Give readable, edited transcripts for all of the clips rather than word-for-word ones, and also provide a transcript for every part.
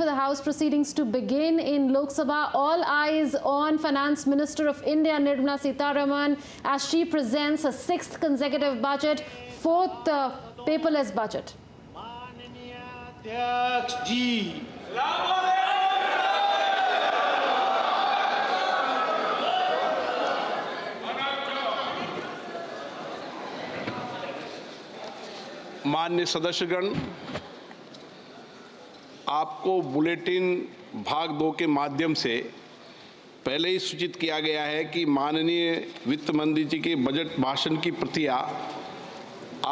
For the House proceedings to begin in Lok Sabha, all eyes on Finance Minister of India Nirmala Sitharaman as she presents her sixth consecutive budget, fourth paperless budget. माननीय सदस्यगण, आपको bulletin भाग 2 के माध्यम से पहले ही सूचित किया गया है कि माननीय वित्त मंत्री जी के बजट भाषण की प्रतियां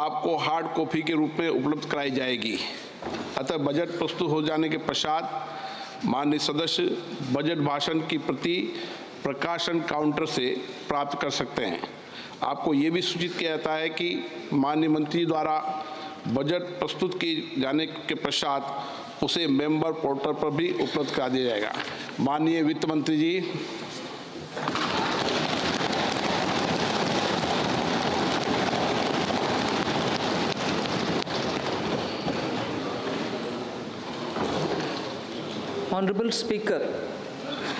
आपको हार्ड कॉपी के रूप में उपलब्ध कराई जाएगी। अतः बजट प्रस्तुत हो जाने के पश्चात माननीय सदस्य बजट भाषण की प्रति प्रकाशन काउंटर से प्राप्त कर सकते हैं। आपको ये भी सूचित किया जाता है कि माननीय मंत्री द्वारा बजट प्रस्तुत किए जाने के पश्चात उसे मेंबर पोर्टल पर भी उपलब्ध करा दिया जाएगा। माननीय वित्त मंत्री जी, Honorable Speaker,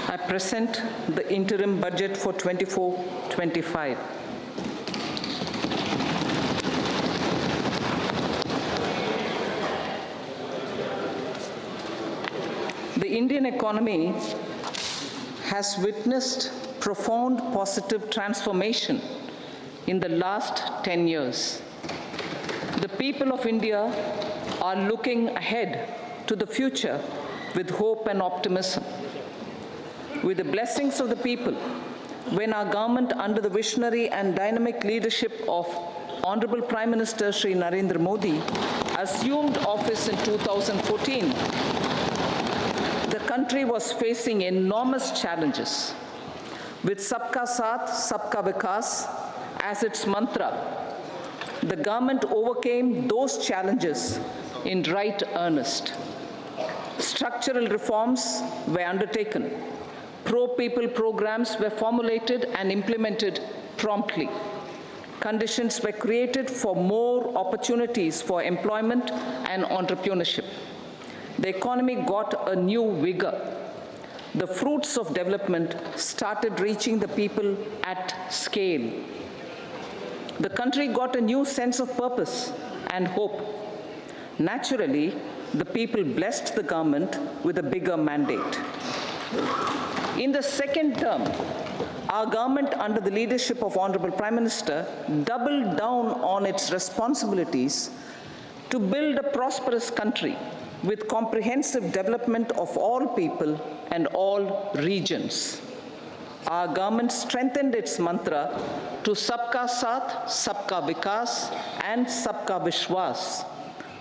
I present the interim budget for 24-25. The Indian economy has witnessed profound positive transformation in the last 10 years. The people of India are looking ahead to the future with hope and optimism. With the blessings of the people, when our government under the visionary and dynamic leadership of Honorable Prime Minister Shri Narendra Modi assumed office in 2014, the country was facing enormous challenges. With Sabka Saath, Sabka Vikas as its mantra, the government overcame those challenges in right earnest. Structural reforms were undertaken. Pro-people programs were formulated and implemented promptly. Conditions were created for more opportunities for employment and entrepreneurship. The economy got a new vigor. The fruits of development started reaching the people at scale. The country got a new sense of purpose and hope. Naturally, the people blessed the government with a bigger mandate. In the second term, our government under the leadership of Honorable Prime Minister doubled down on its responsibilities to build a prosperous country with comprehensive development of all people and all regions. Our government strengthened its mantra to Sabka Saath, Sabka Vikas and Sabka Vishwas.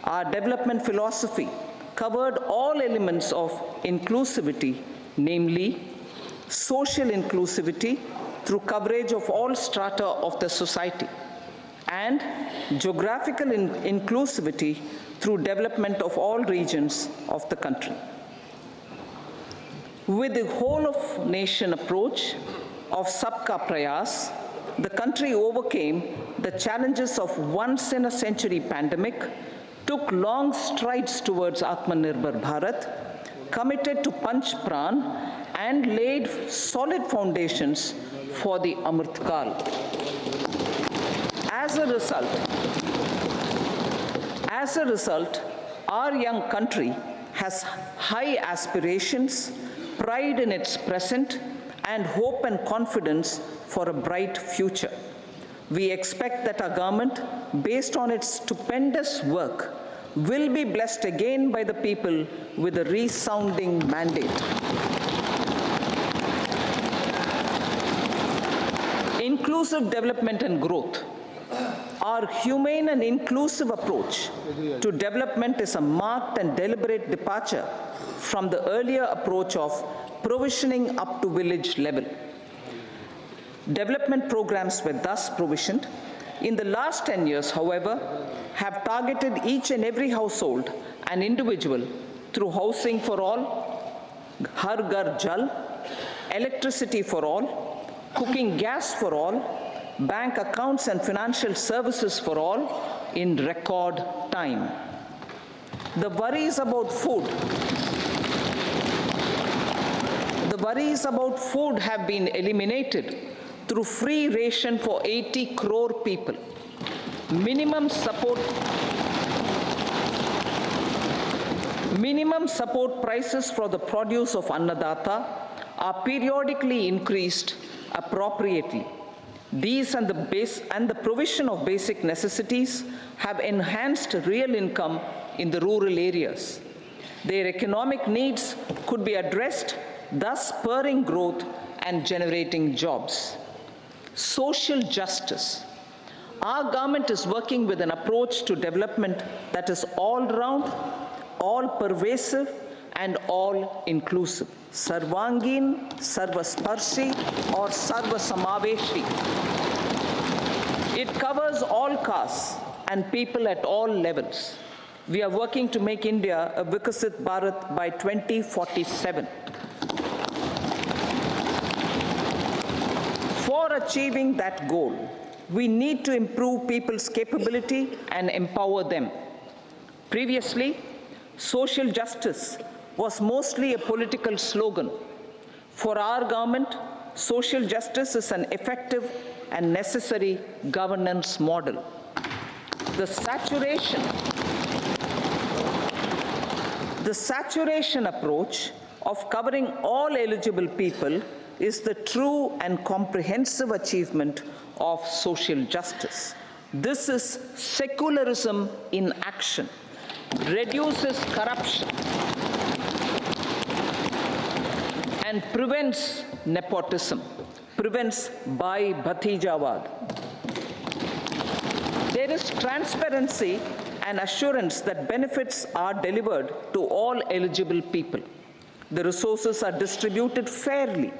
Our development philosophy covered all elements of inclusivity, namely social inclusivity through coverage of all strata of the society, and geographical inclusivity through development of all regions of the country. With the whole of nation approach of Sabka Prayas, the country overcame the challenges of once-in-a-century pandemic, took long strides towards Atmanirbharta, committed to Panch Pran, and laid solid foundations for the Amritkal. As a result, our young country has high aspirations, pride in its present, and hope and confidence for a bright future. We expect that our government, based on its stupendous work, will be blessed again by the people with a resounding mandate. Inclusive development and growth. Our humane and inclusive approach to development is a marked and deliberate departure from the earlier approach of provisioning up to village level. Development programs were thus provisioned. In the last 10 years, however, have targeted each and every household and individual through housing for all, Har Ghar Jal, electricity for all, cooking gas for all, bank accounts and financial services for all in record time. The worries about food worries about food have been eliminated through free ration for 80 crore people. Minimum support prices for the produce of Annadata are periodically increased appropriately. These and the provision of basic necessities have enhanced real income in the rural areas. Their economic needs could be addressed, thus spurring growth and generating jobs. Social justice. Our government is working with an approach to development that is all-round, all-pervasive, and all-inclusive. Sarvangin, Sarvasparshi, or Sarvasamaveshi. It covers all castes and people at all levels. We are working to make India a Vikasit Bharat by 2047. For achieving that goal, we need to improve people's capability and empower them. Previously, social justice was mostly a political slogan. For our government, social justice is an effective and necessary governance model. The saturation approach of covering all eligible people is the true and comprehensive achievement of social justice. This is secularism in action, reduces corruption, and prevents nepotism, prevents Bhai Bhatijawad. There is transparency and assurance that benefits are delivered to all eligible people. The resources are distributed fairly.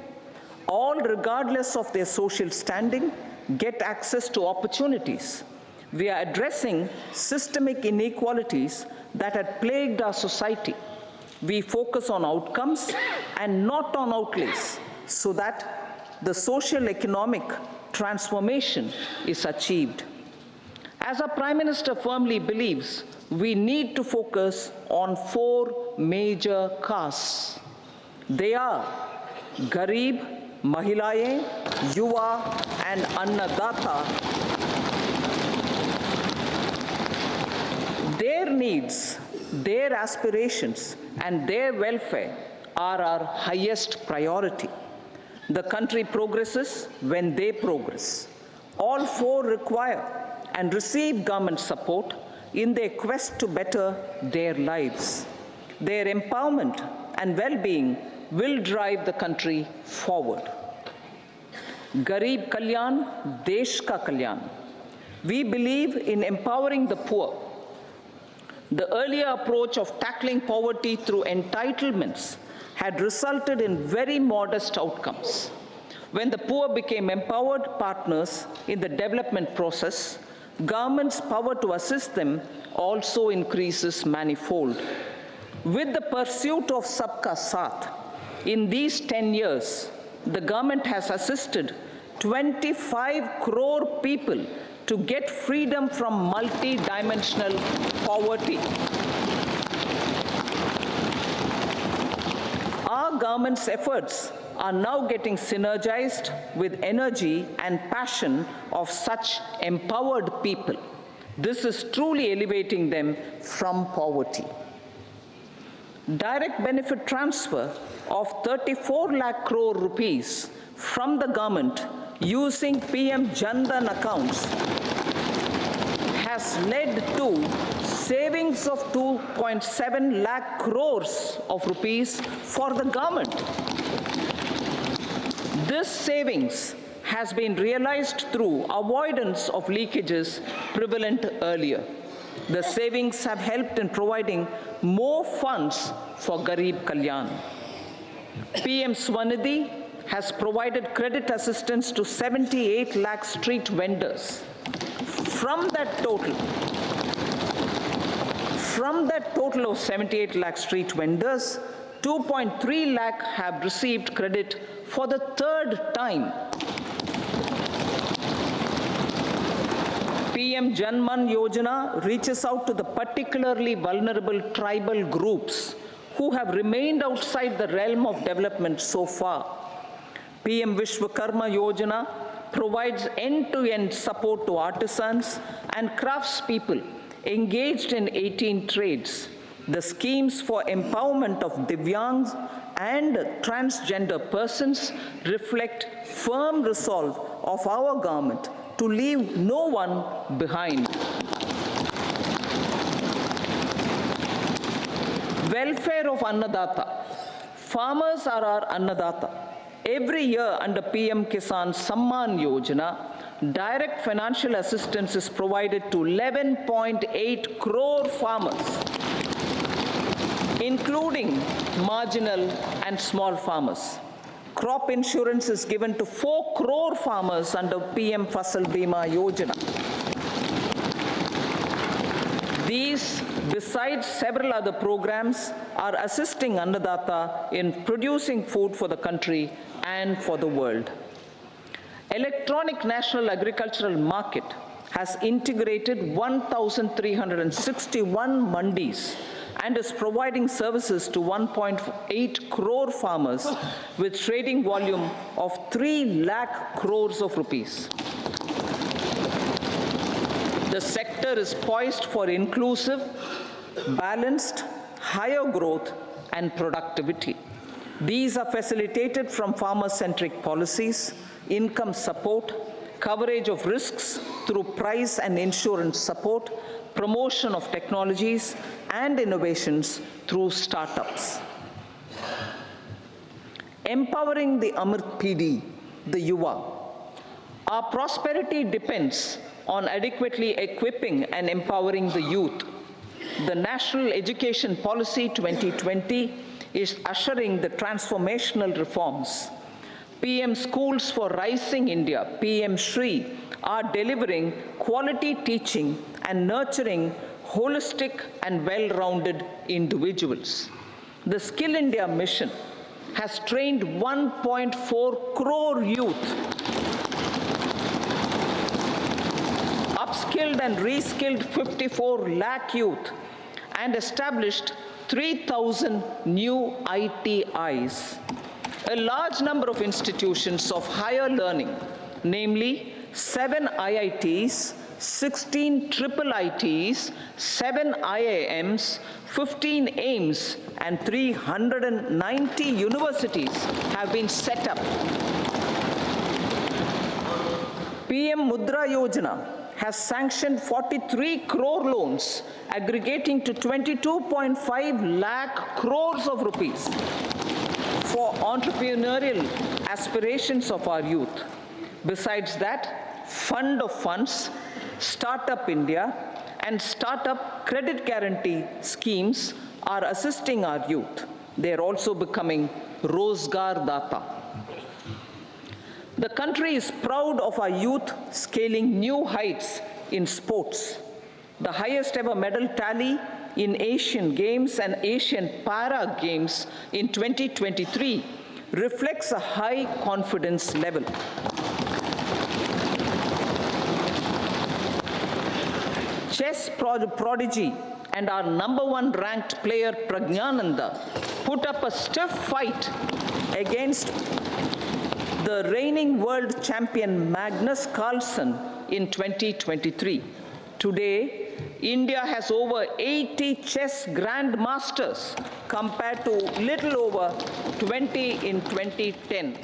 All, regardless of their social standing, get access to opportunities. We are addressing systemic inequalities that had plagued our society. We focus on outcomes and not on outlays so that the social economic transformation is achieved. As our Prime Minister firmly believes, we need to focus on 4 major castes. They are Garib, Mahilaye, Yuva, and Annadata. Their needs, their aspirations, and their welfare are our highest priority. The country progresses when they progress. All 4 require and receive government support in their quest to better their lives. Their empowerment and well-being will drive the country forward. Garib Kalyan, Desh Ka Kalyan. We believe in empowering the poor. The earlier approach of tackling poverty through entitlements had resulted in very modest outcomes. When the poor became empowered partners in the development process, government's power to assist them also increases manifold. With the pursuit of Sabka Saath, in these 10 years, the government has assisted 25 crore people to get freedom from multi-dimensional poverty. Our government's efforts are now getting synergized with energy and passion of such empowered people. This is truly elevating them from poverty. Direct benefit transfer of 34 lakh crore rupees from the government using PM Jan Dhan accounts has led to savings of 2.7 lakh crores of rupees for the government. This savings has been realized through avoidance of leakages prevalent earlier. The savings have helped in providing more funds for Garib Kalyan. PM Swanidhi has provided credit assistance to 78 lakh street vendors. From that total of 78 lakh street vendors, 2.3 lakh have received credit for the 3rd time. PM Janman Yojana reaches out to the particularly vulnerable tribal groups who have remained outside the realm of development so far. PM Vishwakarma Yojana provides end-to-end support to artisans and craftspeople engaged in 18 trades. The schemes for empowerment of Divyangs and transgender persons reflect firm resolve of our government to leave no one behind. Welfare of Annadata. Farmers are our Annadata. Every year under PM Kisan Samman Yojana, direct financial assistance is provided to 11.8 crore farmers, including marginal and small farmers. Crop insurance is given to 4 crore farmers under PM Fasal Bima Yojana. These, besides several other programs, are assisting Annadata in producing food for the country and for the world. Electronic National Agricultural Market has integrated 1,361 mandis and is providing services to 1.8 crore farmers with trading volume of 3 lakh crores of rupees. The sector is poised for inclusive, balanced, higher growth and productivity. These are facilitated from farmer-centric policies, income support, coverage of risks through price and insurance support, promotion of technologies and innovations through startups. Empowering the Amrit PD, the Yuva. Our prosperity depends on adequately equipping and empowering the youth. The National Education Policy 2020 is ushering the transformational reforms. PM Schools for Rising India, PM Shri, are delivering quality teaching and nurturing holistic and well-rounded individuals. The Skill India mission has trained 1.4 crore youth, upskilled and reskilled 54 lakh youth, and established 3,000 new ITIs. A large number of institutions of higher learning, namely 7 IITs, 16 triple ITs, 7 IIMs, 15 AIMS, and 390 universities have been set up. PM Mudra Yojana has sanctioned 43 crore loans aggregating to 22.5 lakh crores of rupees for entrepreneurial aspirations of our youth. Besides that, Fund of Funds, Startup India, and Startup Credit Guarantee schemes are assisting our youth. They are also becoming Rozgar Data. The country is proud of our youth scaling new heights in sports. The highest ever medal tally in Asian Games and Asian Para Games in 2023 reflects a high confidence level. Chess prodigy and our #1 ranked player Prajnananda put up a stiff fight against the reigning world champion Magnus Carlsen in 2023. Today, India has over 80 chess grandmasters compared to little over 20 in 2010.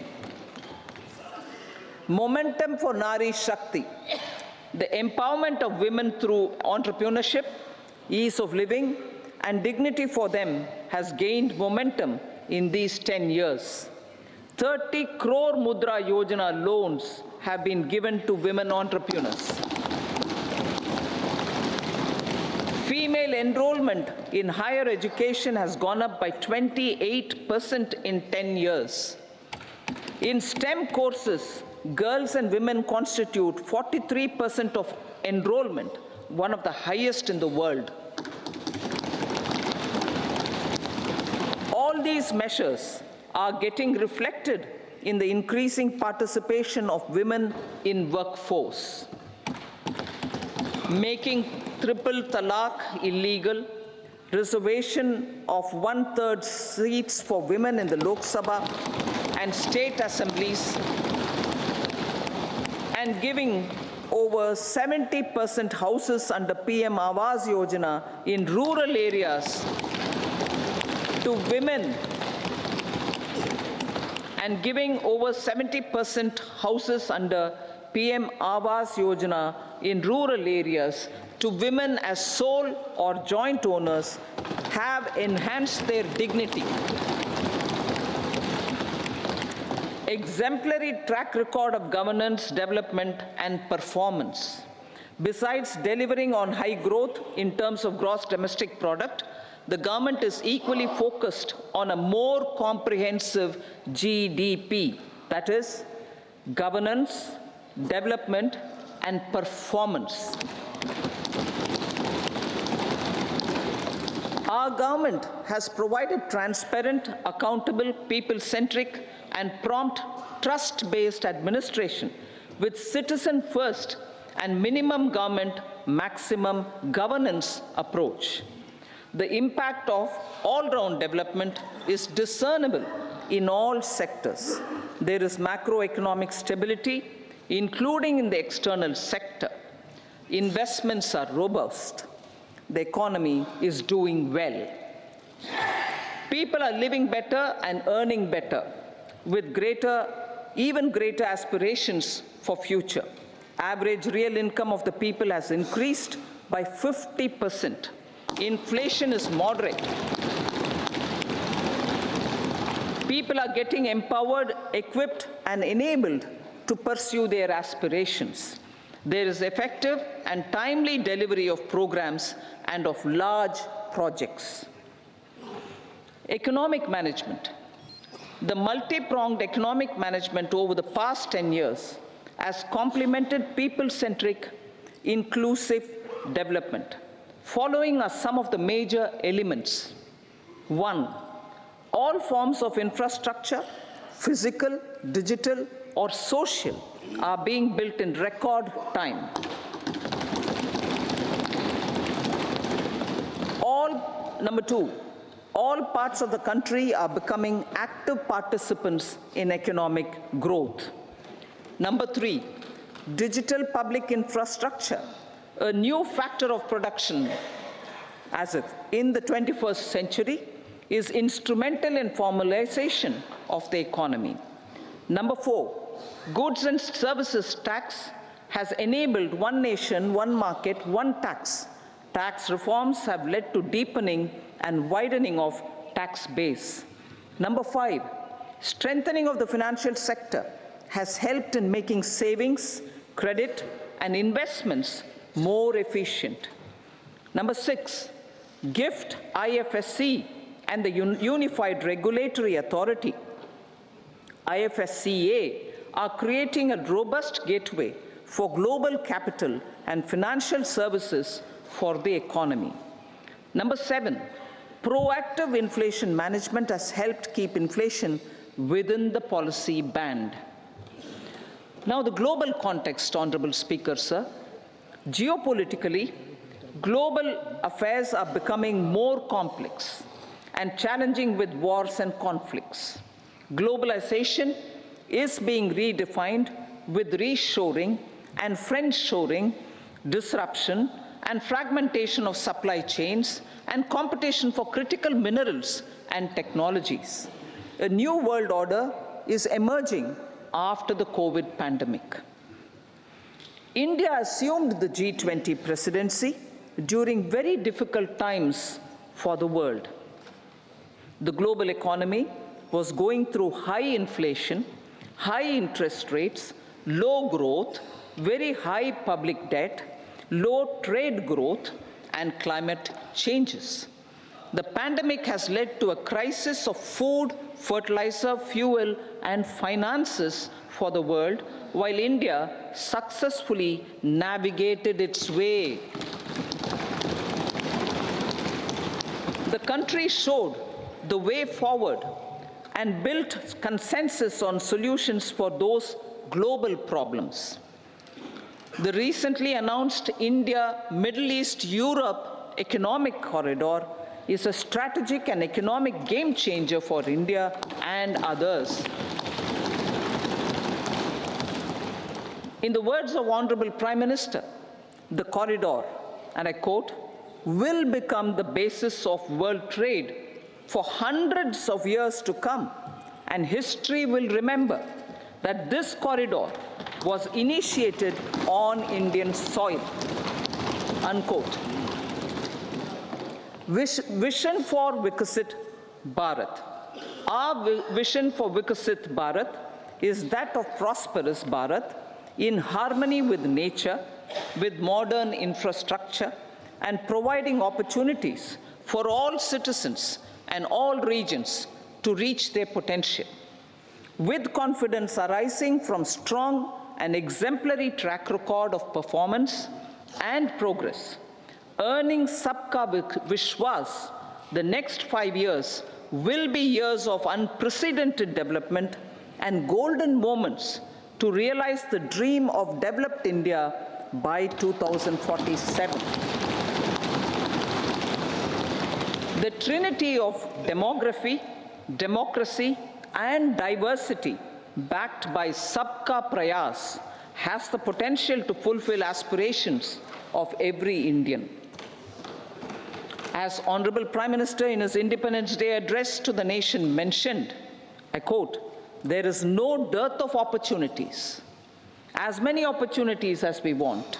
Momentum for Nari Shakti. The empowerment of women through entrepreneurship, ease of living, and dignity for them has gained momentum in these 10 years. 30 crore Mudra Yojana loans have been given to women entrepreneurs. Female enrollment in higher education has gone up by 28% in 10 years. In STEM courses, girls and women constitute 43% of enrollment, one of the highest in the world. All these measures are getting reflected in the increasing participation of women in workforce. Making triple talaq illegal, reservation of 1/3 seats for women in the Lok Sabha and state assemblies, and giving over 70% houses under PM Awas Yojana in rural areas to women, and giving over 70% houses under PM Awas Yojana in rural areas to women as sole or joint owners have enhanced their dignity. Exemplary track record of governance, development, and performance. Besides delivering on high growth in terms of gross domestic product, the government is equally focused on a more comprehensive GDP, that is, governance, development, and performance. Our government has provided transparent, accountable, people-centric, and prompt, trust-based administration with citizen-first and minimum government, maximum governance approach. The impact of all-round development is discernible in all sectors. There is macroeconomic stability, including in the external sector. Investments are robust. The economy is doing well. People are living better and earning better, with even greater aspirations for future. Average real income of the people has increased by 50%. Inflation is moderate. People are getting empowered, equipped, and enabled to pursue their aspirations. There is effective and timely delivery of programs and of large projects. Economic management. The multi-pronged economic management over the past 10 years has complemented people-centric, inclusive development. Following are some of the major elements. 1, all forms of infrastructure, physical, digital, or social, are being built in record time. Number 2, all parts of the country are becoming active participants in economic growth. Number 3, digital public infrastructure, a new factor of production as if in the 21st century, is instrumental in formalization of the economy. Number 4, goods and services tax has enabled one nation, one market, one tax. Tax reforms have led to deepening and widening of tax base. Number 5, strengthening of the financial sector has helped in making savings, credit, and investments more efficient. Number 6, GIFT, IFSC, and the Unified Regulatory Authority, IFSCA, are creating a robust gateway for global capital and financial services for the economy. Number 7, proactive inflation management has helped keep inflation within the policy band. Now, the global context, Honorable Speaker, sir. Geopolitically, global affairs are becoming more complex and challenging with wars and conflicts. Globalization is being redefined with reshoring and friendshoring, disruption and fragmentation of supply chains, and competition for critical minerals and technologies. A new world order is emerging after the COVID pandemic. India assumed the G20 presidency during very difficult times for the world. The global economy was going through high inflation, high interest rates, low growth, very high public debt, low trade growth, and climate changes. The pandemic has led to a crisis of food, fertilizer, fuel, and finances for the world, while India successfully navigated its way. The country showed the way forward and built consensus on solutions for those global problems. The recently announced India, Middle East, Europe economic corridor is a strategic and economic game changer for India and others. In the words of Honorable Prime Minister, the corridor, and I quote, will become the basis of world trade for hundreds of years to come, and history will remember that this corridor was initiated on Indian soil, unquote. Vision for Vikasit Bharat. Our vision for Vikasit Bharat is that of prosperous Bharat in harmony with nature, with modern infrastructure, and providing opportunities for all citizens and all regions to reach their potential. With confidence arising from strong and exemplary track record of performance and progress, earning Sabka Vishwas, the next 5 years will be years of unprecedented development and golden moments to realize the dream of developed India by 2047. The trinity of demography, democracy, and diversity backed by Sabka Prayas has the potential to fulfill aspirations of every Indian. As Honorable Prime Minister in his Independence Day address to the nation mentioned, I quote, there is no dearth of opportunities, as many opportunities as we want.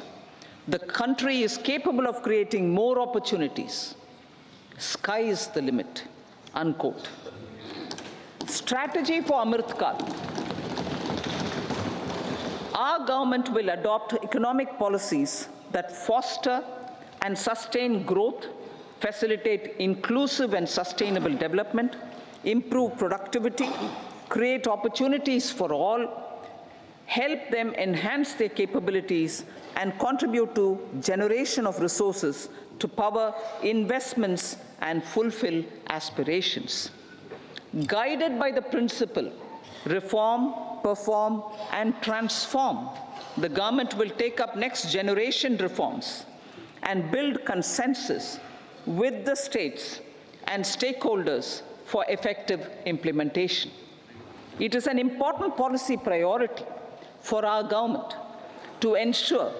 The country is capable of creating more opportunities. Sky is the limit, unquote. Strategy for Amrit Kal. Our government will adopt economic policies that foster and sustain growth, facilitate inclusive and sustainable development, improve productivity, create opportunities for all, help them enhance their capabilities, and contribute to generation of resources to power investments and fulfill aspirations. Guided by the principle, reform, perform, and transform, the government will take up next generation reforms and build consensus with the states and stakeholders for effective implementation. It is an important policy priority for our government to ensure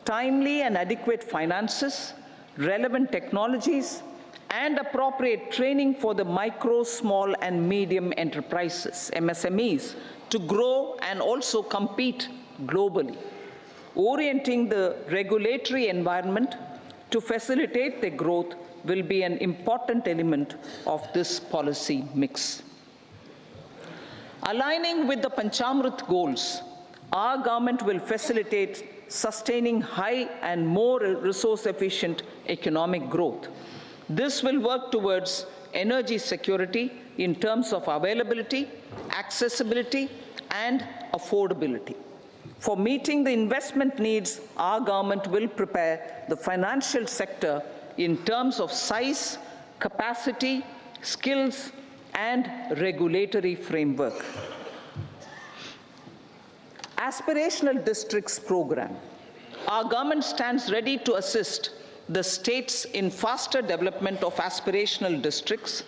timely and adequate finances, relevant technologies, and appropriate training for the micro, small, and medium enterprises, MSMEs, to grow and also compete globally. Orienting the regulatory environment to facilitate their growth will be an important element of this policy mix. Aligning with the Panchamrit goals, our government will facilitate sustaining high and more resource-efficient economic growth. This will work towards energy security in terms of availability, accessibility, and affordability. For meeting the investment needs, our government will prepare the financial sector in terms of size, capacity, skills, and regulatory framework. Aspirational Districts Program. Our government stands ready to assist the states in faster development of aspirational districts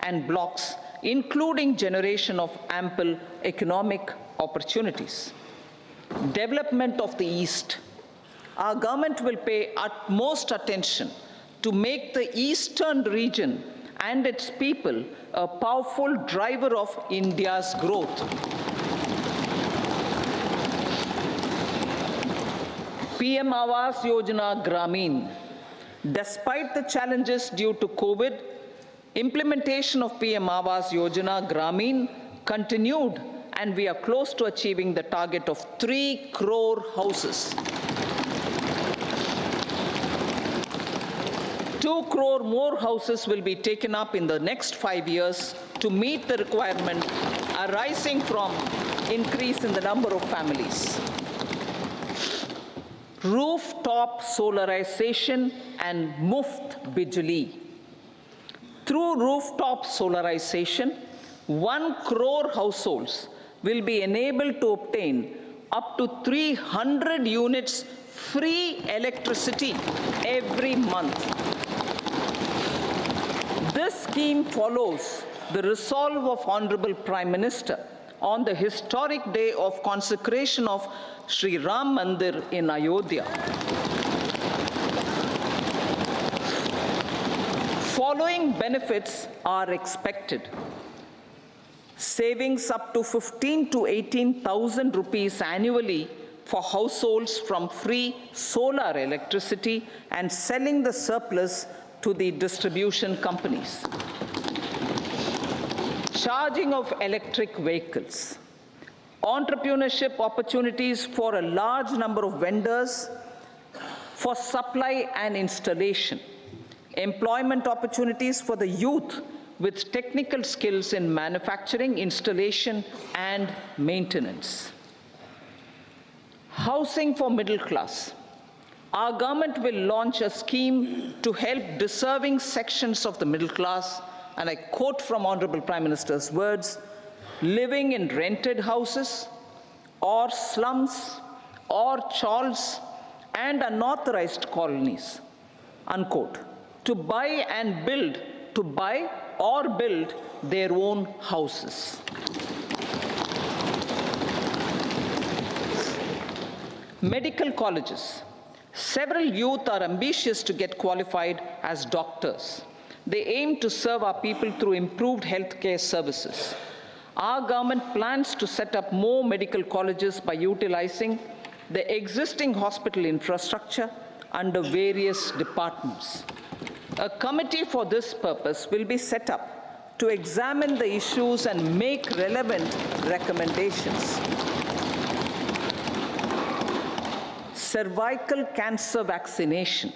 and blocks, including generation of ample economic opportunities. Development of the East. Our government will pay utmost attention to make the eastern region and its people a powerful driver of India's growth. PM Awas Yojana Gramin. Despite the challenges due to COVID, implementation of PM Awas Yojana Gramin continued, and we are close to achieving the target of 3 crore houses. 2 crore more houses will be taken up in the next 5 years to meet the requirement arising from increase in the number of families. Rooftop solarization and Muft Bijli. Through rooftop solarization, 1 crore households will be enabled to obtain up to 300 units free electricity every month. scheme follows the resolve of Honorable Prime Minister on the historic day of consecration of Sri Ram Mandir in Ayodhya. Following benefits are expected. Savings up to 15 to 18,000 rupees annually for households from free solar electricity and selling the surplus to the distribution companies. Charging of electric vehicles. Entrepreneurship opportunities for a large number of vendors for supply and installation. Employment opportunities for the youth with technical skills in manufacturing, installation, and maintenance. Housing for middle class. Our government will launch a scheme to help deserving sections of the middle class, and I quote from Honorable Prime Minister's words, living in rented houses or slums or chawls and unauthorized colonies, unquote, to buy or build their own houses. Medical colleges. Several youth are ambitious to get qualified as doctors. They aim to serve our people through improved healthcare services. Our government plans to set up more medical colleges by utilizing the existing hospital infrastructure under various departments. A committee for this purpose will be set up to examine the issues and make relevant recommendations. Cervical cancer vaccination.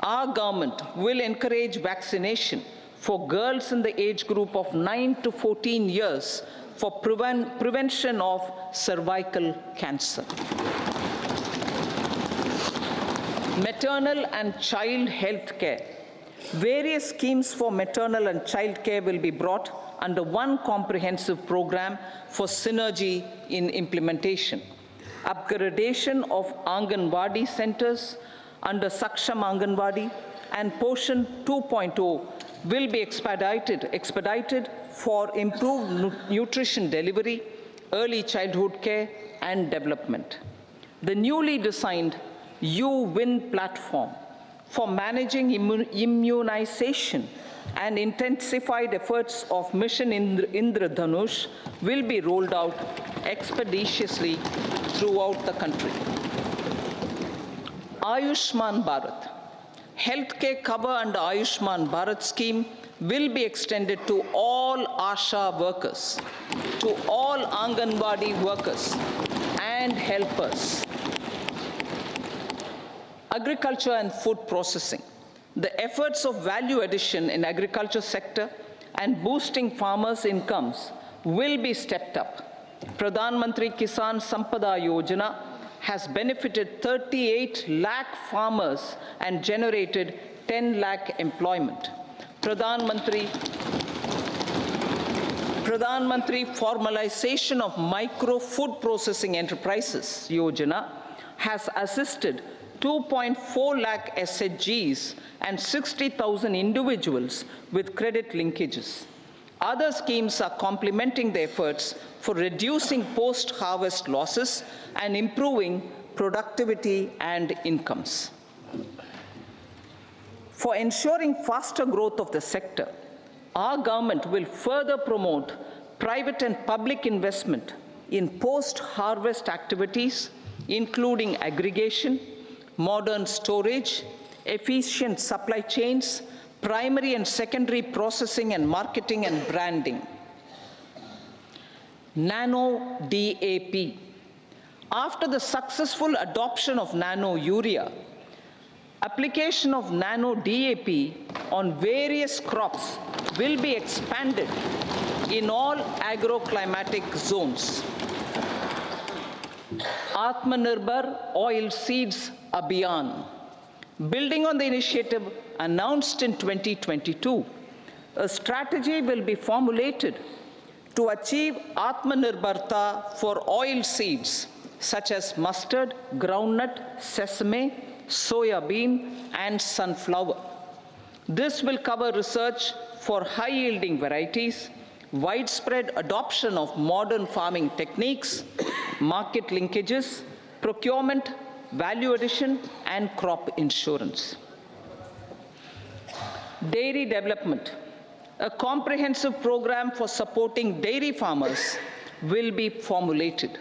Our government will encourage vaccination for girls in the age group of 9 to 14 years for prevention of cervical cancer. Maternal and child health care. Various schemes for maternal and child care will be brought under one comprehensive program for synergy in implementation. Upgradation of Anganwadi centers under Saksham Anganwadi and Poshan 2.0 will be expedited for improved nutrition delivery, early childhood care, and development. The newly designed U-Win platform for managing immunization and intensified efforts of Mission Indradhanush will be rolled out expeditiously throughout the country. Ayushman Bharat. Healthcare cover under Ayushman Bharat scheme will be extended to all ASHA workers, to all Anganwadi workers and helpers. Agriculture and food processing. The efforts of value addition in agriculture sector and boosting farmers' incomes will be stepped up. Pradhan Mantri Kisan Sampada Yojana has benefited 38 lakh farmers and generated 10 lakh employment. Pradhan Mantri Formalization of Micro Food Processing Enterprises Yojana has assisted 2.4 lakh SHGs and 60,000 individuals with credit linkages. Other schemes are complementing the efforts for reducing post-harvest losses and improving productivity and incomes. For ensuring faster growth of the sector, our government will further promote private and public investment in post-harvest activities, including aggregation, modern storage, efficient supply chains, primary and secondary processing and marketing and branding. Nano DAP. After the successful adoption of nano urea, application of nano DAP on various crops will be expanded in all agroclimatic zones. Atmanirbharta oil seeds Abhiyan. Building on the initiative announced in 2022, a strategy will be formulated to achieve Atmanirbharta for oil seeds such as mustard, groundnut, sesame, soya bean, and sunflower. This will cover research for high-yielding varieties, widespread adoption of modern farming techniques, market linkages, procurement, value addition, and crop insurance. Dairy development. A comprehensive program for supporting dairy farmers will be formulated.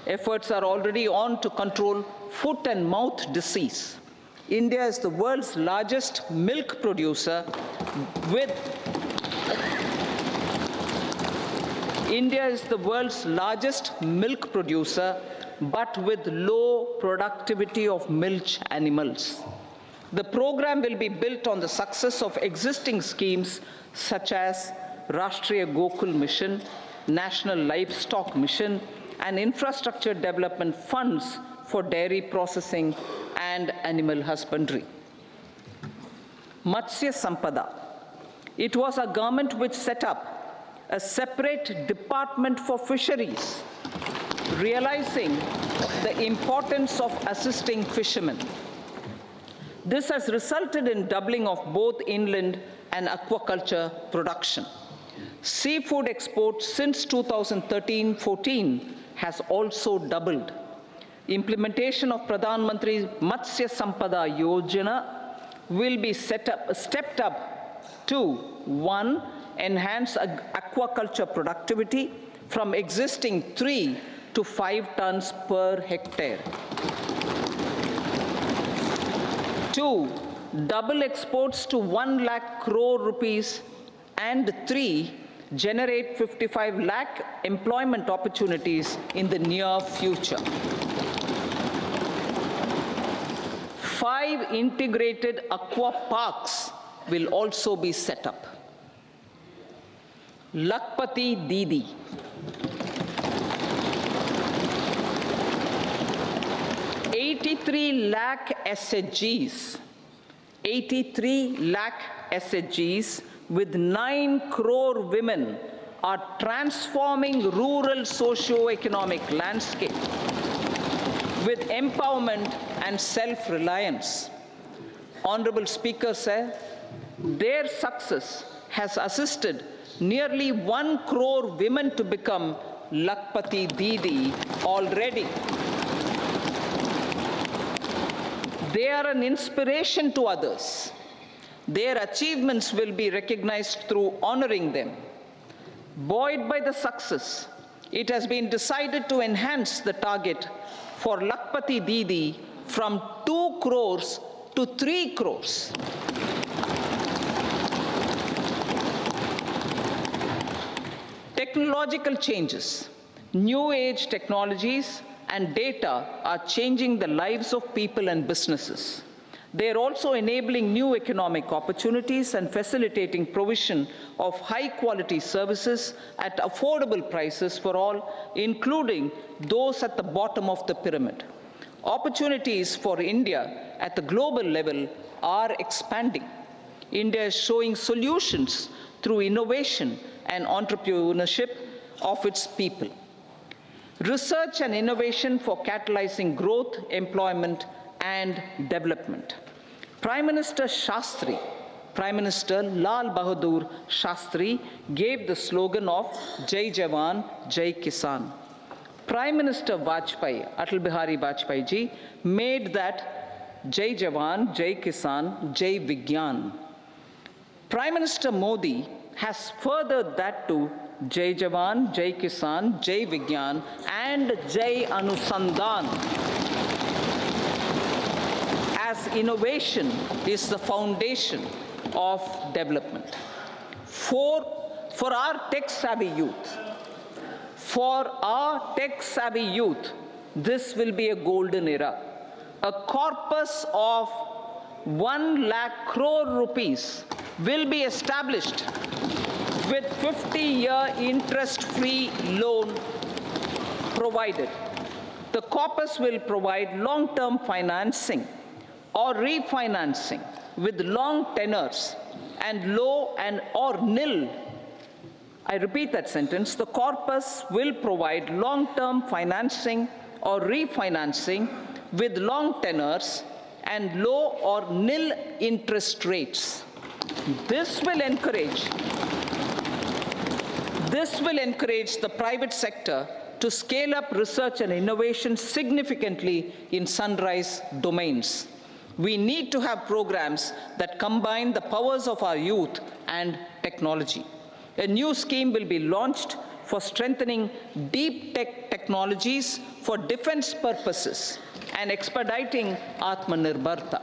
Efforts are already on to control foot and mouth disease. India is the world's largest milk producer with but with low productivity of milch animals. The program will be built on the success of existing schemes such as Rashtriya Gokul Mission, National Livestock Mission, and infrastructure development funds for dairy processing and animal husbandry. Matsya Sampada. It was our government which set up a separate department for fisheries, realizing the importance of assisting fishermen. This has resulted in doubling of both inland and aquaculture production. Seafood exports since 2013-14 has also doubled. Implementation of Pradhan Mantri Matsya Sampada Yojana will be stepped up to 1. Enhance aquaculture productivity from existing 3 to 5 tons per hectare. 2. Double exports to 1 lakh crore rupees, and 3. Generate 55 lakh employment opportunities in the near future. 5 integrated aqua parks will also be set up. Lakpati Didi. 83 lakh SHGs. 83 lakh SHGs with 9 crore women are transforming rural socio-economic landscape with empowerment and self-reliance. Honorable Speaker said, their success has assisted nearly 1 crore women to become Lakpati Didi already. They are an inspiration to others. Their achievements will be recognized through honoring them. Buoyed by the success, it has been decided to enhance the target for Lakpati Didi from 2 crores to 3 crores. Technological changes, new age technologies, and data are changing the lives of people and businesses. They are also enabling new economic opportunities and facilitating provision of high-quality services at affordable prices for all, including those at the bottom of the pyramid. Opportunities for India at the global level are expanding. India is showing solutions through innovation and entrepreneurship of its people. Research and innovation for catalyzing growth, employment, and development. Prime Minister Shastri, Prime Minister Lal Bahadur Shastri gave the slogan of Jai Jawan, Jai Kisan. Prime Minister Vajpayee, Atal Bihari Vajpayee ji, made that Jai Jawan, Jai Kisan, Jai Vigyan. Prime Minister Modi has furthered that to Jai Jawan, Jai Kisan, Jai Vigyan, and Jai Anusandhan, as innovation is the foundation of development. For our tech-savvy youth, this will be a golden era. A corpus of 1 lakh crore rupees will be established with 50-year interest-free loan provided. The corpus will provide long-term financing or refinancing with long tenors and low and or nil. I repeat that sentence. The corpus will provide long-term financing or refinancing with long tenors and low or nil interest rates. This will encourage the private sector to scale up research and innovation significantly in sunrise domains. We need to have programs that combine the powers of our youth and technology. A new scheme will be launched for strengthening deep tech technologies for defense purposes and expediting Atmanirbharta.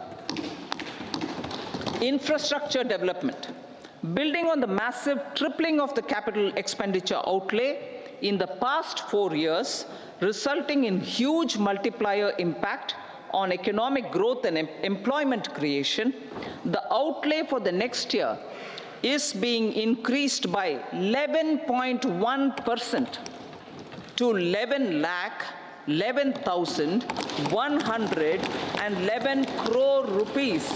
Infrastructure development. Building on the massive tripling of the capital expenditure outlay in the past 4 years, resulting in huge multiplier impact on economic growth and employment creation, the outlay for the next year is being increased by 11.1% to 11,111 crore rupees.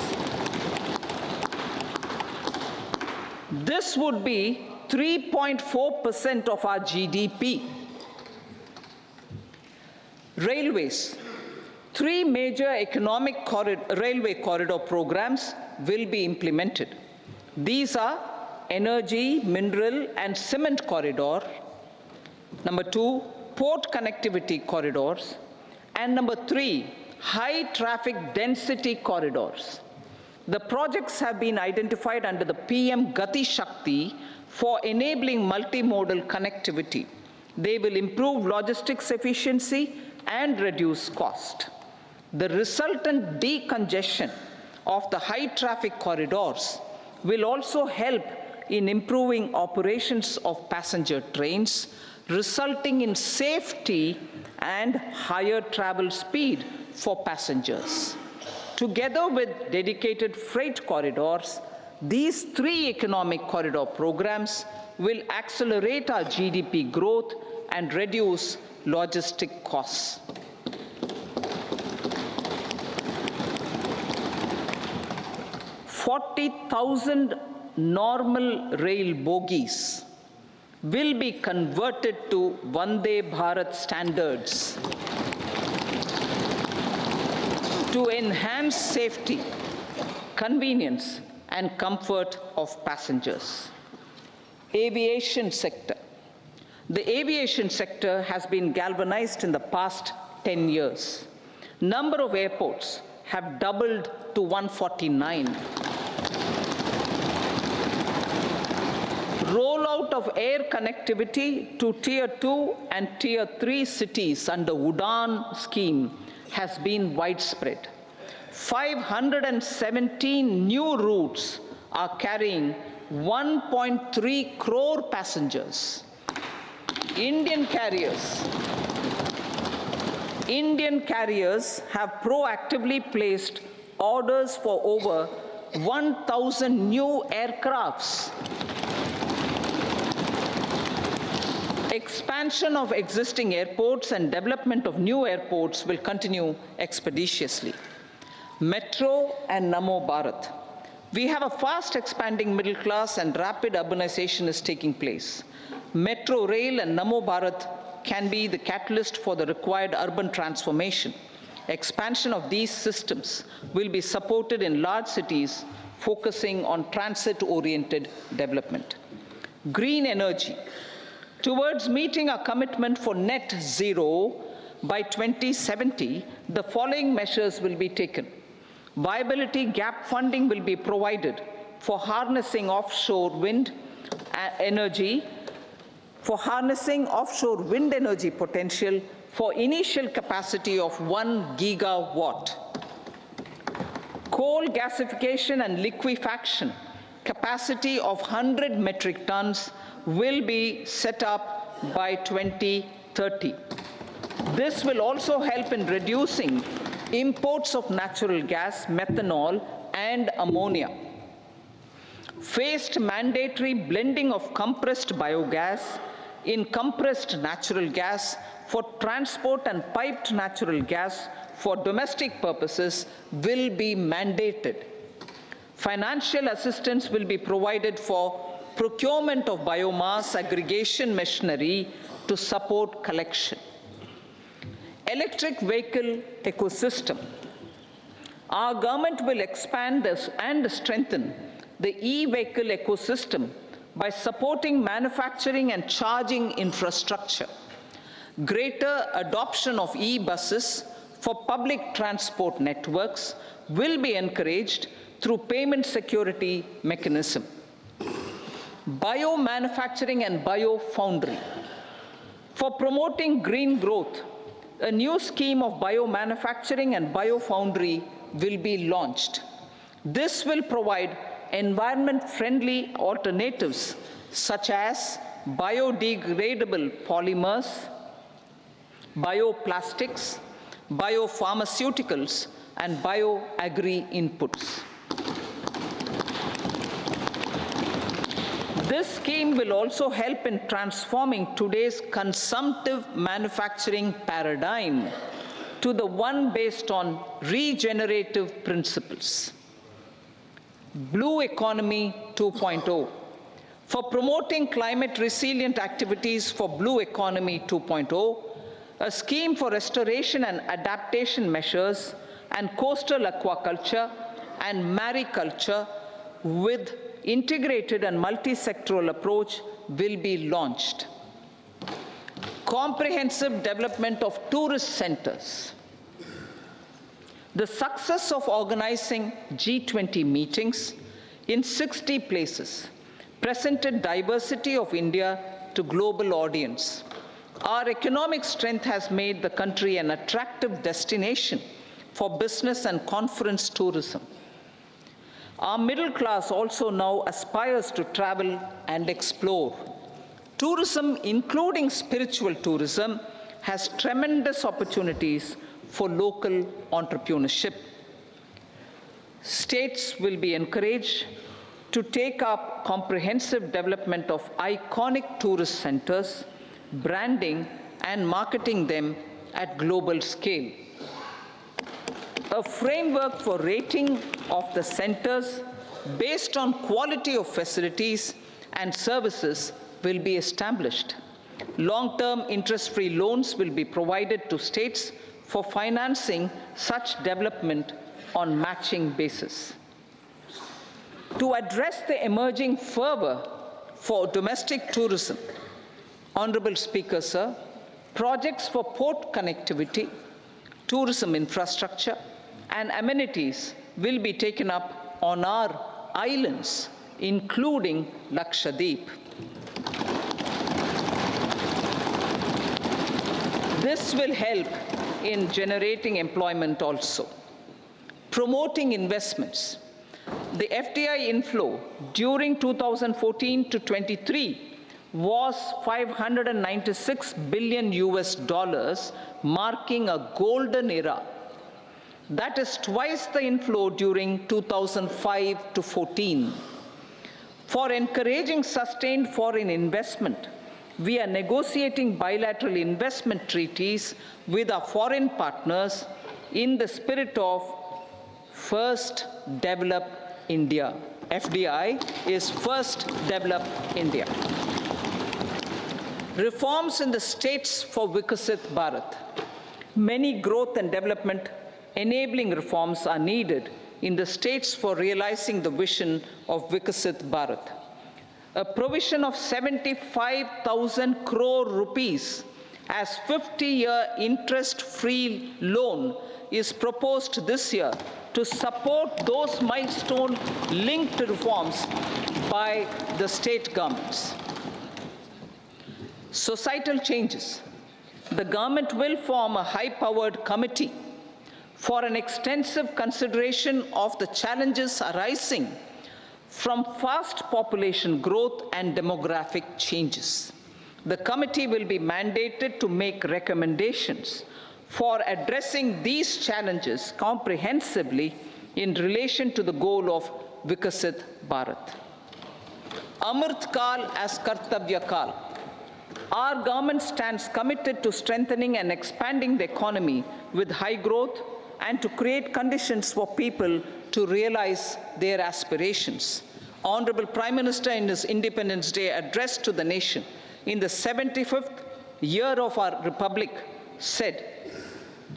This would be 3.4% of our GDP. Railways. 3 major economic railway corridor programs will be implemented. These are energy, mineral, and cement corridor. Number 2, port connectivity corridors. And number 3, high traffic density corridors. The projects have been identified under the PM Gati Shakti for enabling multimodal connectivity. They will improve logistics efficiency and reduce cost. The resultant decongestion of the high traffic corridors will also help in improving operations of passenger trains, resulting in safety and higher travel speed for passengers. Together with dedicated freight corridors, these 3 economic corridor programs will accelerate our GDP growth and reduce logistic costs. "40,000 normal rail bogies will be converted to Vande Bharat standards to enhance safety, convenience, and comfort of passengers." Aviation sector. The aviation sector has been galvanized in the past 10 years. Number of airports have doubled to 149. Rollout of air connectivity to Tier 2 and Tier 3 cities under UDAN scheme has been widespread. 517 new routes are carrying 1.3 crore passengers. Indian carriers have proactively placed orders for over 1,000 new aircrafts. Expansion of existing airports and development of new airports will continue expeditiously. Metro and Namo Bharat. We have a fast expanding middle class and rapid urbanization is taking place. Metro rail and Namo Bharat can be the catalyst for the required urban transformation. Expansion of these systems will be supported in large cities, focusing on transit-oriented development. Green energy. Towards meeting our commitment for net zero by 2070, the following measures will be taken. Viability gap funding will be provided for harnessing offshore wind energy, potential for initial capacity of 1 gigawatt. Coal gasification and liquefaction capacity of 100 metric tons will be set up by 2030. This will also help in reducing imports of natural gas, methanol, and ammonia. Phased mandatory blending of compressed biogas in compressed natural gas for transport and piped natural gas for domestic purposes will be mandated. Financial assistance will be provided for procurement of biomass aggregation machinery to support collection. Electric vehicle ecosystem. Our government will expand this and strengthen the e-vehicle ecosystem by supporting manufacturing and charging infrastructure. Greater adoption of e-buses for public transport networks will be encouraged through payment security mechanism. Biomanufacturing and biofoundry. For promoting green growth, a new scheme of biomanufacturing and biofoundry will be launched. This will provide environment-friendly alternatives such as biodegradable polymers, bioplastics, biopharmaceuticals, and bioagri inputs. This scheme will also help in transforming today's consumptive manufacturing paradigm to the one based on regenerative principles. Blue Economy 2.0. For promoting climate-resilient activities for Blue Economy 2.0, a scheme for restoration and adaptation measures and coastal aquaculture and mariculture with integrated and multi-sectoral approach will be launched. Comprehensive development of tourist centers. The success of organizing G20 meetings in 60 places presented diversity of India to global audience. Our economic strength has made the country an attractive destination for business and conference tourism. Our middle class also now aspires to travel and explore. Tourism, including spiritual tourism, has tremendous opportunities for local entrepreneurship. States will be encouraged to take up comprehensive development of iconic tourist centers, branding and marketing them at global scale. A framework for rating of the centers based on quality of facilities and services will be established. Long-term interest-free loans will be provided to states for financing such development on matching basis. To address the emerging fervor for domestic tourism, Honorable Speaker, sir, projects for port connectivity, tourism infrastructure, and amenities will be taken up on our islands, including Lakshadweep. This will help in generating employment also. Promoting investments. The FDI inflow during 2014 to 23 was $596 billion US, marking a golden era. That is twice the inflow during 2005 to 14. For encouraging sustained foreign investment, we are negotiating bilateral investment treaties with our foreign partners in the spirit of First Develop India. FDI is First Develop India. Reforms in the states for Vikasit Bharat. Many growth and development enabling reforms are needed in the states for realizing the vision of Vikasit Bharat. A provision of 75,000 crore rupees as 50-year interest-free loan is proposed this year to support those milestone-linked reforms by the state governments. Societal changes. The government will form a high-powered committee for an extensive consideration of the challenges arising from fast population growth and demographic changes. The committee will be mandated to make recommendations for addressing these challenges comprehensively in relation to the goal of Vikasit Bharat. Amrit Kal as Kartavya Kal. Our government stands committed to strengthening and expanding the economy with high growth and to create conditions for people to realize their aspirations. Honorable Prime Minister, in his Independence Day address to the nation in the 75th year of our Republic, said,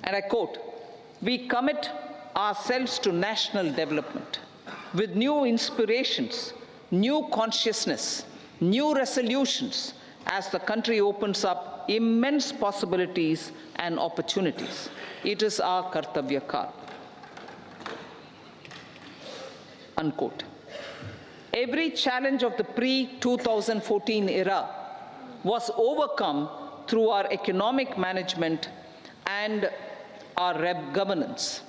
and I quote, "We commit ourselves to national development. with new inspirations, new consciousness, new resolutions as the country opens up immense possibilities and opportunities. It is our Kartavya Kal. Unquote. Every challenge of the pre-2014 era was overcome through our economic management and our governance.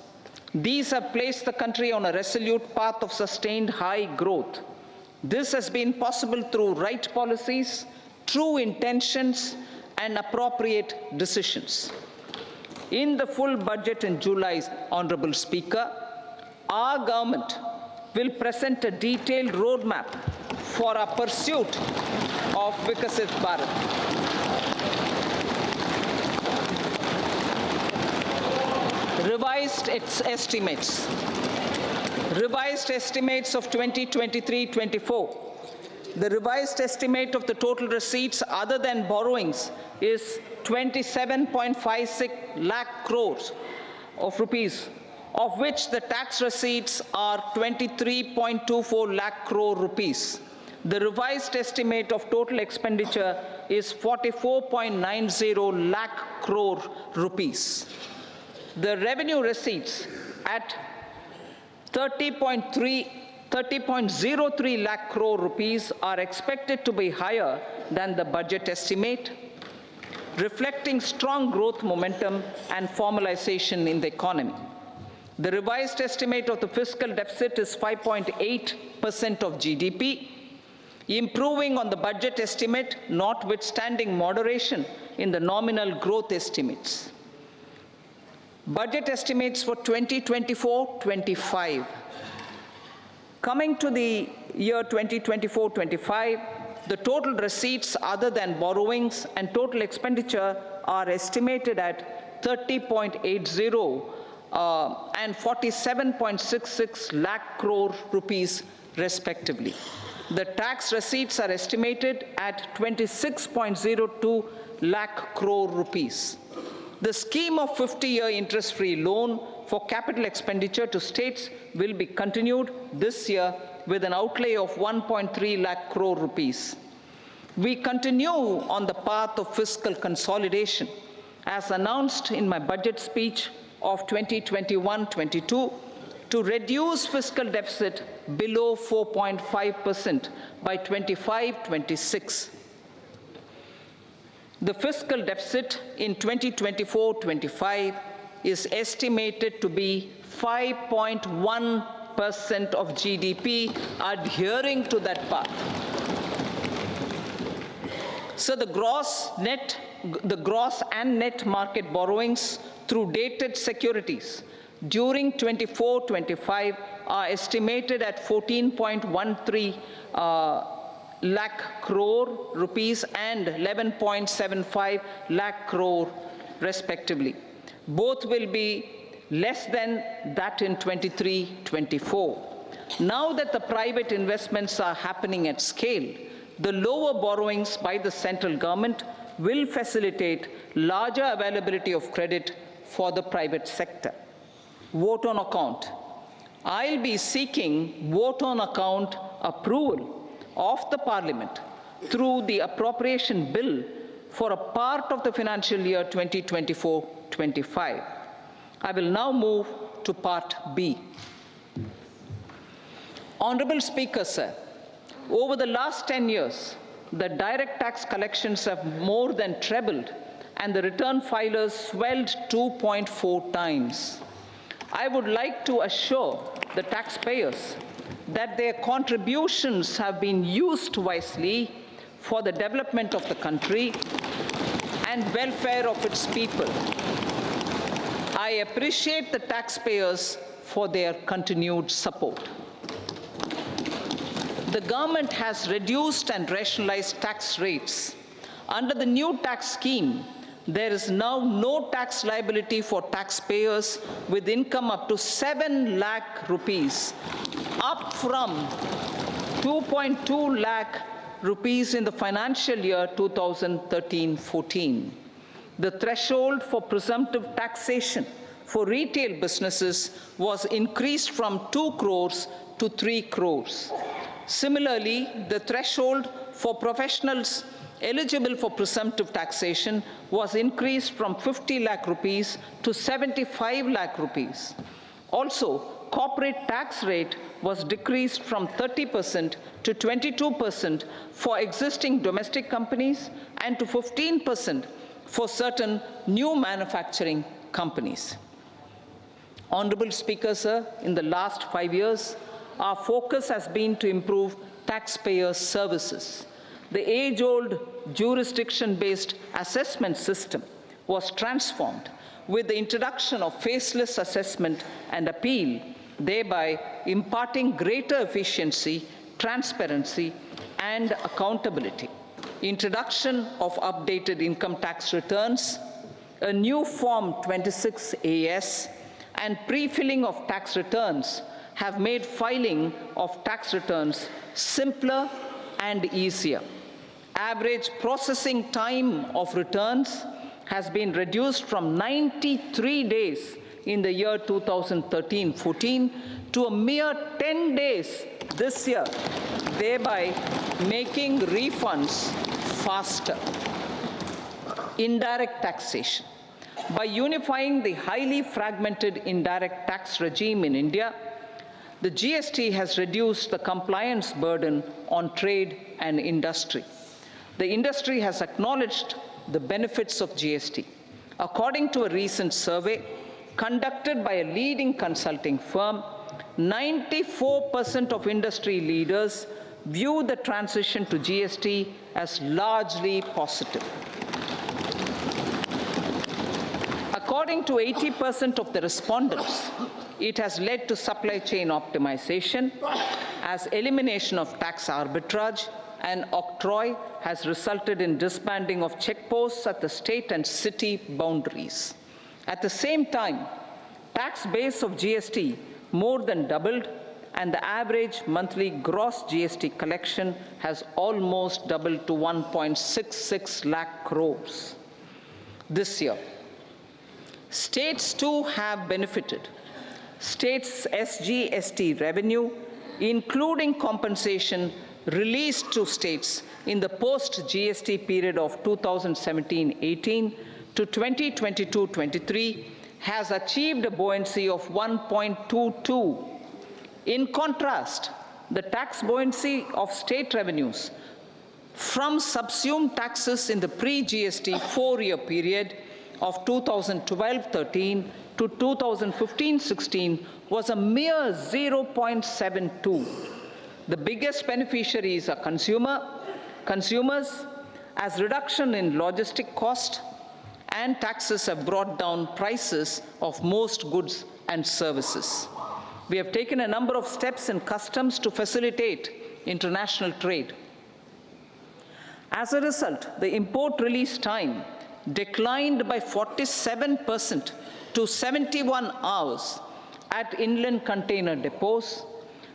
These have placed the country on a resolute path of sustained high growth. This has been possible through right policies, true intentions, and appropriate decisions. In the full budget in July, Honorable Speaker, our government will present a detailed roadmap for our pursuit of Vikasit Bharat. Revised estimates of 2023-24. The revised estimate of the total receipts other than borrowings is 27.56 lakh crores of rupees, of which the tax receipts are 23.24 lakh crore rupees. The revised estimate of total expenditure is 44.90 lakh crore rupees. The revenue receipts at 30.03 lakh crore rupees are expected to be higher than the budget estimate, reflecting strong growth momentum and formalization in the economy. The revised estimate of the fiscal deficit is 5.8% of GDP, improving on the budget estimate, notwithstanding moderation in the nominal growth estimates. Budget estimates for 2024-25. Coming to the year 2024-25, the total receipts other than borrowings and total expenditure are estimated at 30.80 and 47.66 lakh crore rupees respectively. The tax receipts are estimated at 26.02 lakh crore rupees. The scheme of 50-year interest-free loan for capital expenditure to states will be continued this year with an outlay of 1.3 lakh crore rupees. We continue on the path of fiscal consolidation, as announced in my budget speech of 2021-22, to reduce fiscal deficit below 4.5% by 25-26. The fiscal deficit in 2024-25 is estimated to be 5.1% of GDP, adhering to that path. So the gross and net market borrowings through dated securities during 24-25 are estimated at 14.13 lakh crore rupees and 11.75 lakh crore respectively. Both will be less than that in 23-24. Now that the private investments are happening at scale, the lower borrowings by the central government will facilitate larger availability of credit for the private sector. Vote on account. I'll be seeking vote on account approval of the Parliament through the appropriation bill for a part of the financial year 2024-25. I will now move to Part B. Honorable Speaker, sir, over the last 10 years, the direct tax collections have more than trebled and the return filers swelled 2.4 times. I would like to assure the taxpayers that their contributions have been used wisely for the development of the country and welfare of its people. I appreciate the taxpayers for their continued support. The government has reduced and rationalized tax rates. Under the new tax scheme, there is now no tax liability for taxpayers with income up to 7 lakh rupees, up from 2.2 lakh rupees in the financial year 2013-14. The threshold for presumptive taxation for retail businesses was increased from 2 crores to 3 crores. Similarly, the threshold for professionals eligible for presumptive taxation was increased from 50 lakh rupees to 75 lakh rupees. Also, corporate tax rate was decreased from 30% to 22% for existing domestic companies and to 15% for certain new manufacturing companies. Honorable Speaker, sir, in the last 5 years, our focus has been to improve taxpayer services. The age-old jurisdiction-based assessment system was transformed with the introduction of faceless assessment and appeal, thereby imparting greater efficiency, transparency, and accountability. Introduction of updated income tax returns, a new Form 26AS, and pre-filling of tax returns have made filing of tax returns simpler and easier. Average processing time of returns has been reduced from 93 days in the year 2013-14 to a mere 10 days this year, thereby making refunds faster. Indirect taxation. By unifying the highly fragmented indirect tax regime in India, the GST has reduced the compliance burden on trade and industry. The industry has acknowledged the benefits of GST. According to a recent survey conducted by a leading consulting firm, 94% of industry leaders view the transition to GST as largely positive. According to 80% of the respondents, it has led to supply chain optimization, as elimination of tax arbitrage and octroi has resulted in disbanding of checkposts at the state and city boundaries. At the same time, tax base of GST more than doubled, and the average monthly gross GST collection has almost doubled to 1.66 lakh crores this year. States too have benefited. States' SGST revenue, including compensation released to states in the post-GST period of 2017-18 to 2022-23, has achieved a buoyancy of 1.22. In contrast, the tax buoyancy of state revenues from subsumed taxes in the pre-GST 4-year period of 2012-13 to 2015-16 was a mere 0.72. The biggest beneficiaries are consumers, as reduction in logistic cost and taxes have brought down prices of most goods and services. We have taken a number of steps in customs to facilitate international trade. As a result, the import release time declined by 47% to 71 hours at inland container depots,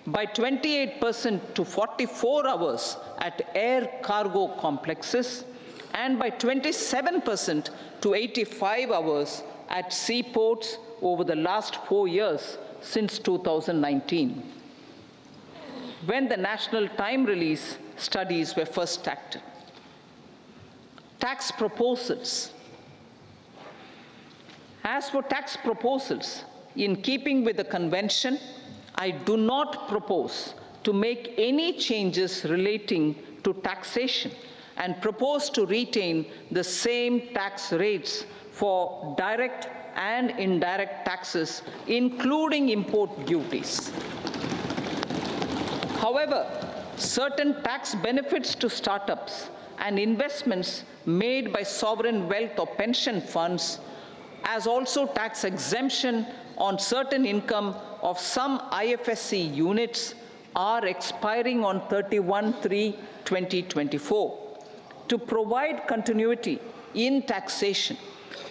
by 28% to 44 hours at air cargo complexes, and by 27% to 85 hours at seaports over the last 4 years since 2019, when the national time release studies were first acted. Tax proposals. As for tax proposals, in keeping with the convention, I do not propose to make any changes relating to taxation and propose to retain the same tax rates for direct and indirect taxes, including import duties. However, certain tax benefits to startups and investments made by sovereign wealth or pension funds, as also tax exemption on certain income of some IFSC units, are expiring on 31/3/2024. To provide continuity in taxation,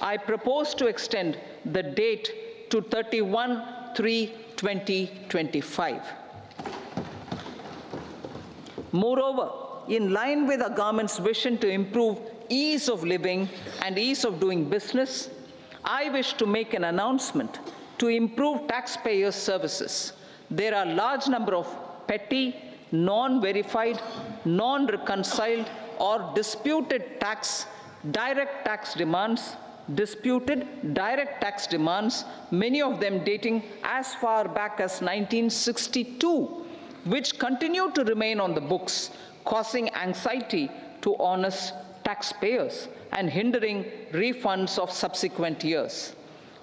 I propose to extend the date to 31/3/2025. Moreover, in line with our government's vision to improve ease of living and ease of doing business, I wish to make an announcement to improve taxpayer services. There are large number of petty, non-verified, non-reconciled or disputed direct tax demands, many of them dating as far back as 1962, which continue to remain on the books, causing anxiety to honest taxpayers and hindering refunds of subsequent years.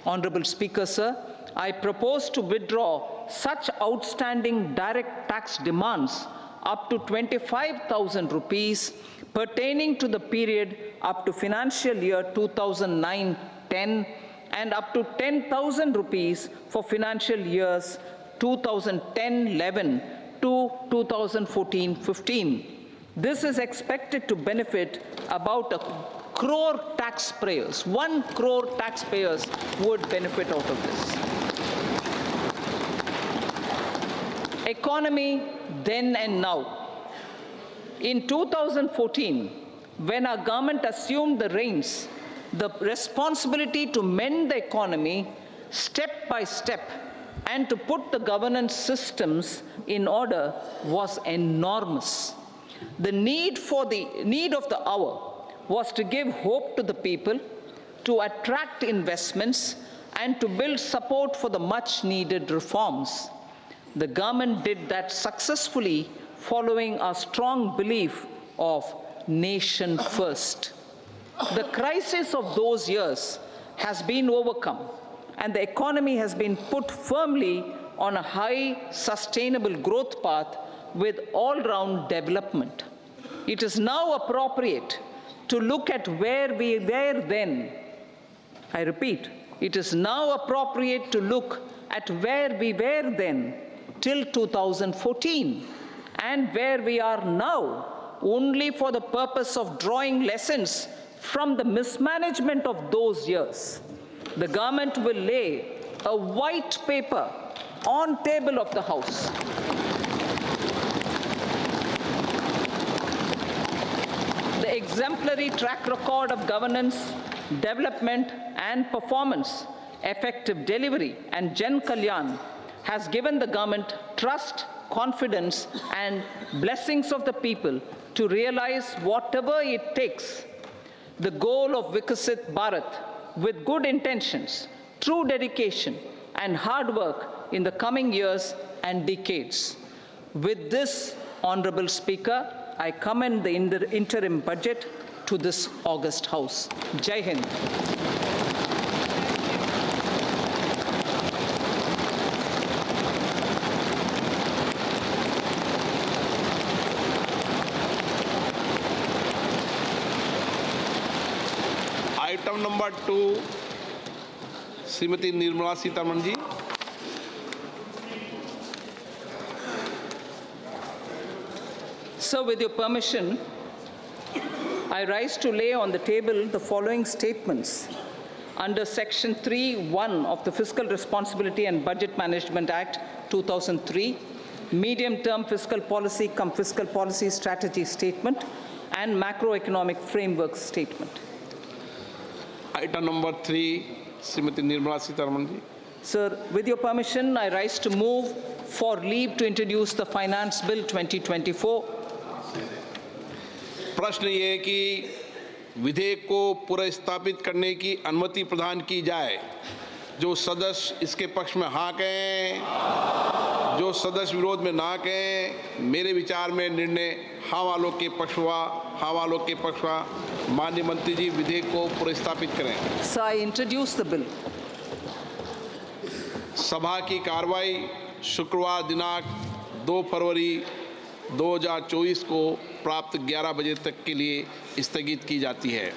Honorable Speaker, sir, I propose to withdraw such outstanding direct tax demands up to 25,000 rupees pertaining to the period up to financial year 2009-10 and up to 10,000 rupees for financial years 2010-11 to 2014-15. This is expected to benefit about 1 crore taxpayers. 1 crore taxpayers would benefit out of this. Economy then and now. In 2014, when our government assumed the reins, the responsibility to mend the economy step by step and to put the governance systems in order was enormous. The need of the hour was to give hope to the people, to attract investments, and to build support for the much-needed reforms. The government did that successfully, following a strong belief of nation first. The crisis of those years has been overcome, and the economy has been put firmly on a high, sustainable growth path with all-round development. It is now appropriate to look at where we were then. I repeat, it is now appropriate to look at where we were then till 2014 and where we are now, only for the purpose of drawing lessons from the mismanagement of those years. The government will lay a white paper on table of the House. The exemplary track record of governance, development, and performance, effective delivery, and Jan Kalyan has given the government trust, confidence, and blessings of the people to realize whatever it takes, the goal of Vikasit Bharat, with good intentions, true dedication, and hard work in the coming years and decades. With this, Honorable Speaker, I commend the interim budget to this august House. Jai Hind. Item number 2, Srimati Nirmala Sitharaman ji. So, with your permission, I rise to lay on the table the following statements under Section 3(1) of the Fiscal Responsibility and Budget Management Act 2003, Medium-Term Fiscal Policy cum Fiscal Policy Strategy Statement, and Macroeconomic Framework Statement. Item number 3, Srimati Nirmala Sitharaman ji. Sir, with your permission, I rise to move for leave to introduce the Finance Bill 2024. प्रश्न ये है कि विधेयक को पुनर्स्थापित करने की अनुमति प्रदान की जाए। जो सदस्य इसके पक्ष में हाँ कहें, जो सदस्य विरोध में ना कहें, मेरे विचार में निर्णय हाँ वालों के पक्ष हुआ, हाँ वालों के पक्ष हुआ। माननीय मंत्री जी विधेयक को पुनर्स्थापित करें। So I introduce the bill. सभा की कार्रवाई शुक्रवार दिनांक 2 फरवरी 2024 को प्राप्त 11 बजे तक के लिए स्थगित की जाती है।